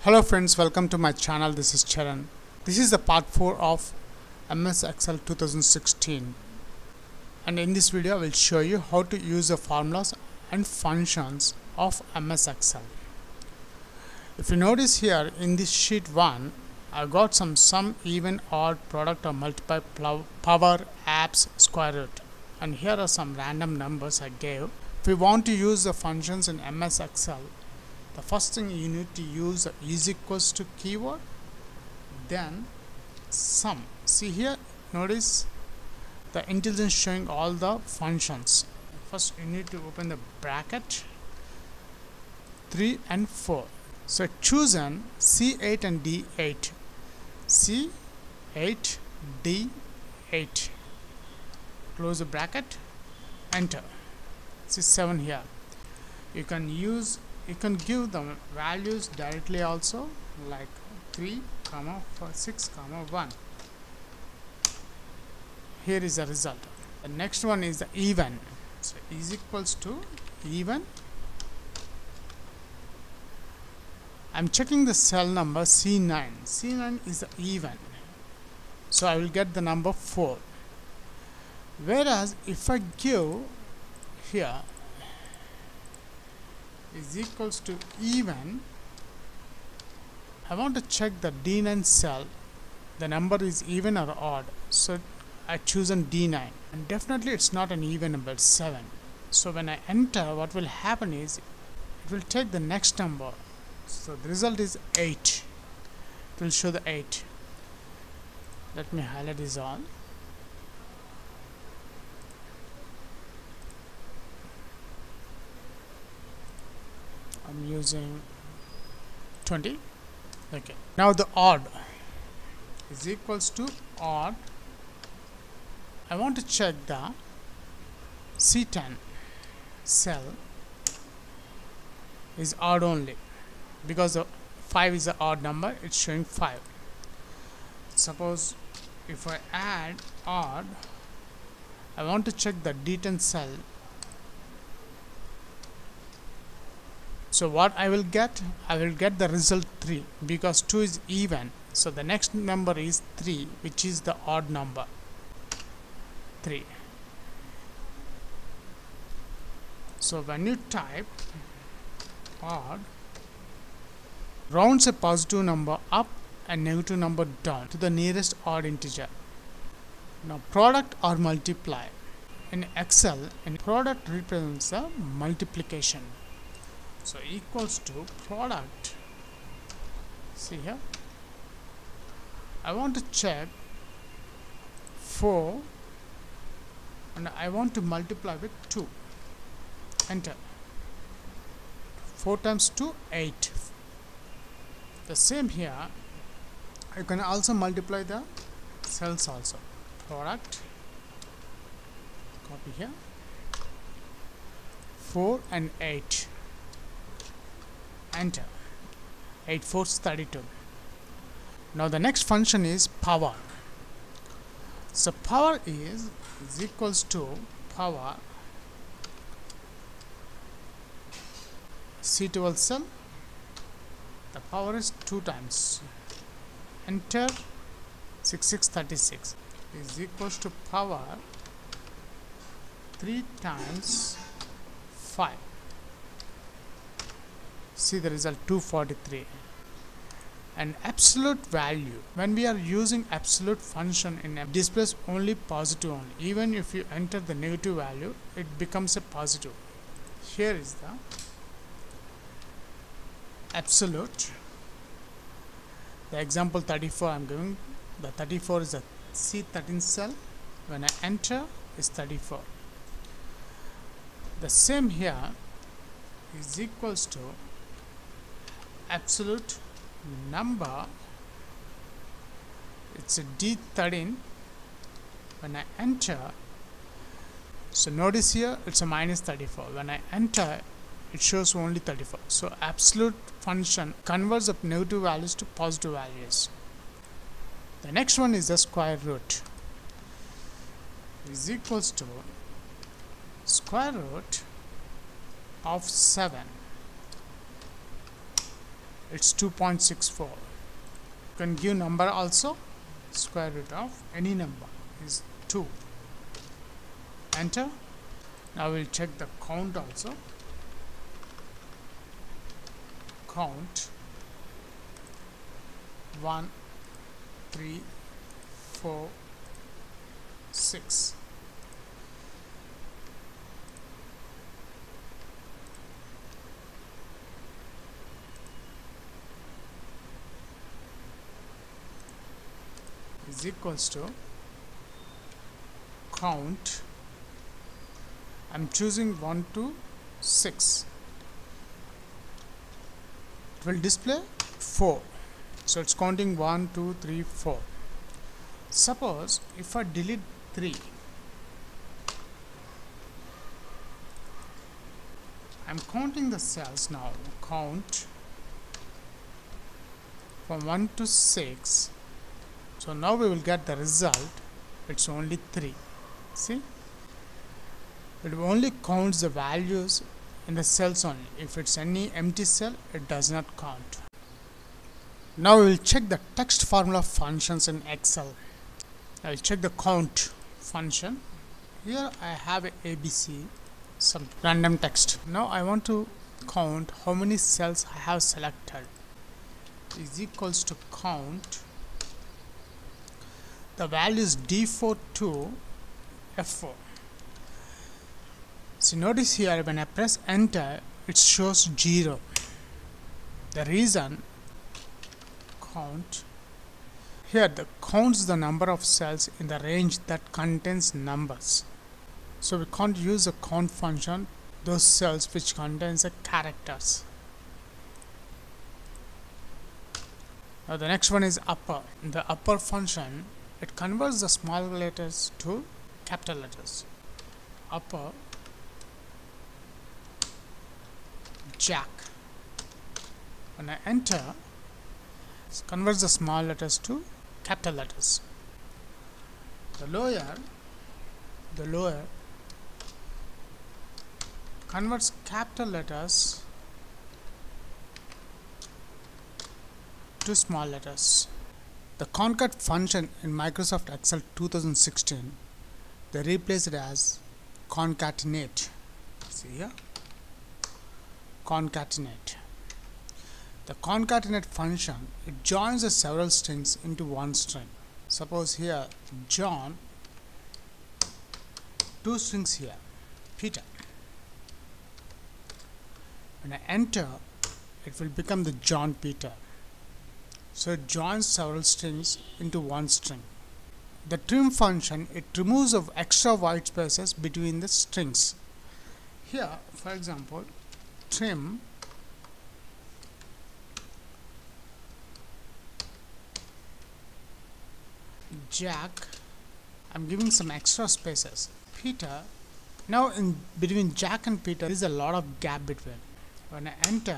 Hello friends, welcome to my channel. This is Charan. This is the part 4 of MS Excel 2016, and in this video I will show you how to use the formulas and functions of MS Excel. If you notice here in this sheet 1, I got some sum, even, odd, product or multiply, power, apps, square root, and here are some random numbers I gave. If we want to use the functions in MS Excel, the first thing you need to use is equals to keyword, then sum. See here, notice the intelligence showing all the functions. First you need to open the bracket 3 and 4. So choose an C8 and D8. C8 D8. Close the bracket, enter. See 7 here. You can give the values directly also, like 3, 6, 1. Here is the result. The next one is the even. So is equals to even. I'm checking the cell number C9. C9 is the even. So I will get the number 4. Whereas if I give here is equals to even, I want to check the D9 cell, the number is even or odd, so I choose on D9, and definitely it's not an even number, it's 7. So when I enter, what will happen is it will take the next number, so the result is 8. It will show the 8. Let me highlight this all. I'm using 20. Okay, now the odd is equals to odd. I want to check the C10 cell is odd only, because the 5 is an odd number, it's showing 5. Suppose if I add odd, I want to check the D10 cell. So what I will get? I will get the result 3, because 2 is even. So the next number is 3, which is the odd number. 3. So when you type odd, rounds a positive number up and negative number down to the nearest odd integer. Now product or multiply. In Excel, product represents the multiplication. So equals to product. See here, I want to check 4 and I want to multiply with 2. Enter. 4 times 2, 8. The same here, you can also multiply the cells also. Product, copy here, 4 and 8. Enter. 8 4 is 32. Now the next function is power. So power is equals to power C12 cell. The power is 2 times. Enter. 6636 is equals to power 3 times 5. See the result, 243. And absolute value, when we are using absolute function, in a displays only positive only. Even if you enter the negative value, it becomes a positive. Here is the absolute. The example 34 I am giving. The 34 is a C13 cell. When I enter, is 34. The same here is equals to absolute number, it's a D13. When I enter, so notice here it's a minus 34. When I enter, it shows only 34. So absolute function converts of negative values to positive values. The next one is the square root. Is equals to square root of 7. it's 2.64. You can give number also. Square root of any number is 2. Enter. Now we'll check the count also. Count 1, 3, 4, 6. Is equals to count. I'm choosing 1 to 6. It will display 4. So it's counting 1, 2, 3, 4. Suppose if I delete 3, I'm counting the cells now. Count from 1 to 6. So now we will get the result. It's only 3. See? It only counts the values in the cells only. If it's any empty cell, it does not count. Now we will check the text formula functions in Excel. I will check the count function. Here I have a ABC, some random text. Now I want to count how many cells I have selected. Is equals to count. The value is D4 to F4. So notice here when I press enter, it shows 0. The reason, count, here the counts the number of cells in the range that contains numbers. So we can't use a count function those cells which contains the characters. Now the next one is upper. In the upper function, it converts the small letters to capital letters. Upper Jack. When I enter, it converts the small letters to capital letters. The lower converts capital letters to small letters. The concat function in Microsoft Excel 2016, they replaced it as concatenate. See here, concatenate. The concatenate function, it joins the several strings into one string. Suppose here John, 2 strings here, Peter. When I enter, it will become the John Peter. So it joins several strings into one string. The trim function, it removes the extra white spaces between the strings. Here, for example, trim Jack, I'm giving some extra spaces. Peter, now in between Jack and Peter, there is a lot of gap between. When I enter,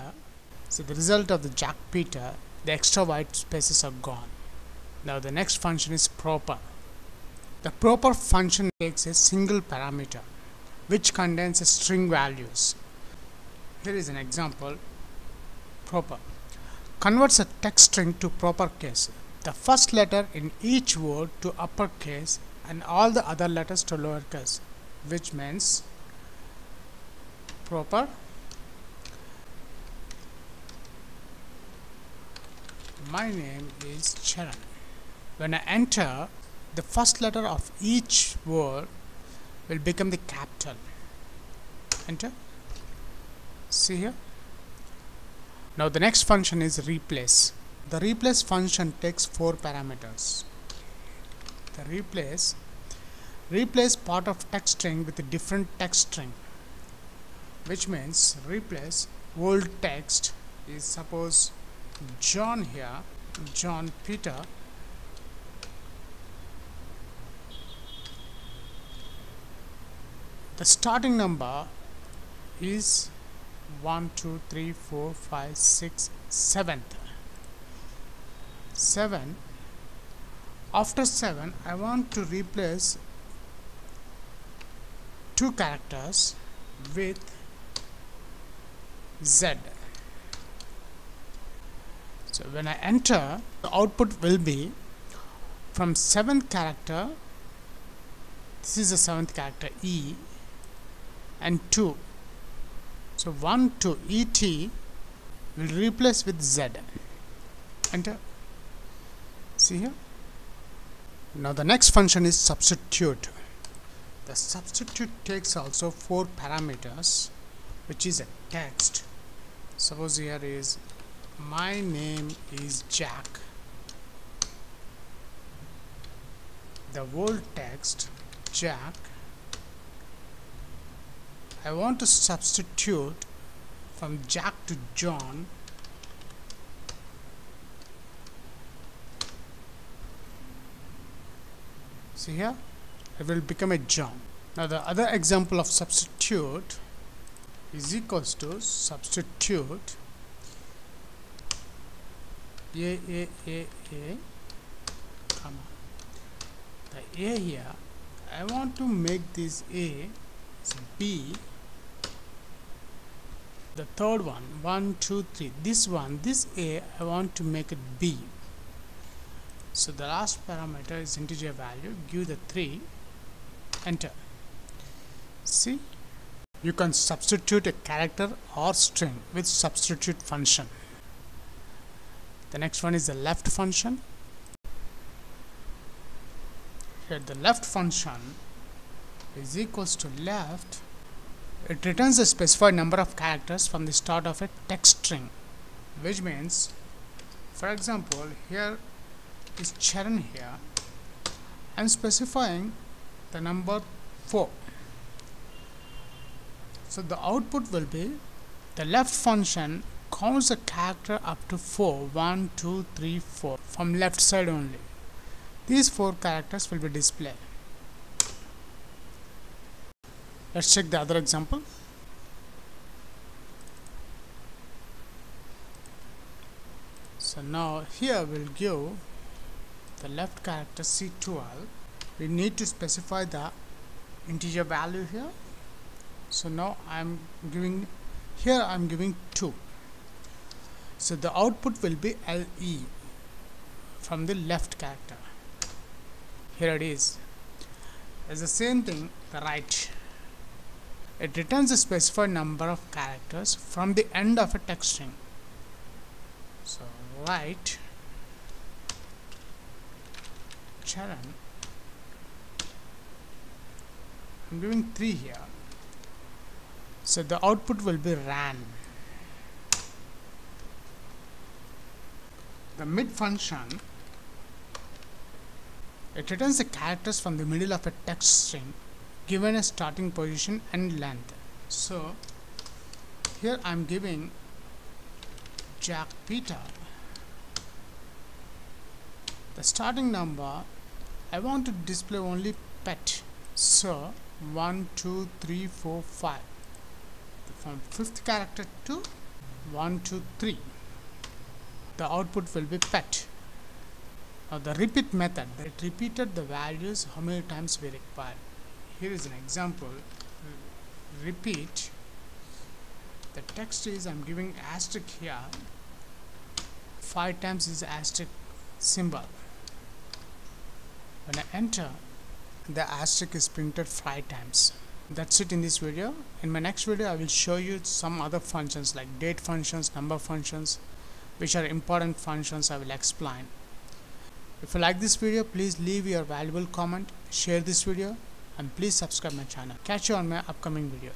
so the result of the Jack Peter, the extra white spaces are gone. Now the next function is proper. The proper function takes a single parameter which contains a string values. Here is an example. Proper converts a text string to proper case. The first letter in each word to uppercase and all the other letters to lowercase, which means proper my name is Charan. When I enter, the first letter of each word will become the capital. Enter. See here. Now the next function is replace. The replace function takes 4 parameters. The replace part of text string with a different text string, which means replace old text is suppose John here, John Peter. The starting number is 1, 2, 3, 4, 5, 6, 7th. 7. After 7, I want to replace 2 characters with Z. So when I enter, the output will be from 7th character, this is the 7th character E, and 2. So 1, 2, ET will replace with Z. Enter. See here. Now the next function is substitute. The substitute takes also 4 parameters, which is a text. Suppose here is my name is Jack. The whole text Jack. I want to substitute from Jack to John. See here, it will become a John. Now the other example of substitute is equals to substitute A, comma. The A here, I want to make this A is B. The third one, 1, 2, 3. This one, this A, I want to make it B. So the last parameter is integer value. Give the 3. Enter. See, you can substitute a character or string with substitute function. The next one is the left function. Here the left function is equals to left. It returns a specified number of characters from the start of a text string, which means, for example, here is Charan here. I am specifying the number 4. So the output will be the left function counts a character up to 4, 1, 2, 3, 4 from left side only. These 4 characters will be displayed. Let's check the other example. So now here we'll give the left character C12. We need to specify the integer value here. So now I'm giving 2. So the output will be LE from the left character. Here it is. It's the same thing, the right. It returns a specified number of characters from the end of a text string. So right Charan, I'm giving 3 here. So the output will be ran. The mid function, it returns the characters from the middle of a text string given a starting position and length. So here I am giving Jack Peter. The starting number, I want to display only pet. So 1, 2, 3, 4, 5. From 5th character to 1, 2, 3. The output will be pet. Now the repeat method, it repeated the values how many times we require. Here is an example. Repeat. The text is, I'm giving asterisk here. 5 times is asterisk symbol. When I enter, the asterisk is printed 5 times. That's it in this video. In my next video, I will show you some other functions like date functions, number functions, which are important functions I will explain. If you like this video, please leave your valuable comment, share this video, and please subscribe my channel. Catch you on my upcoming video.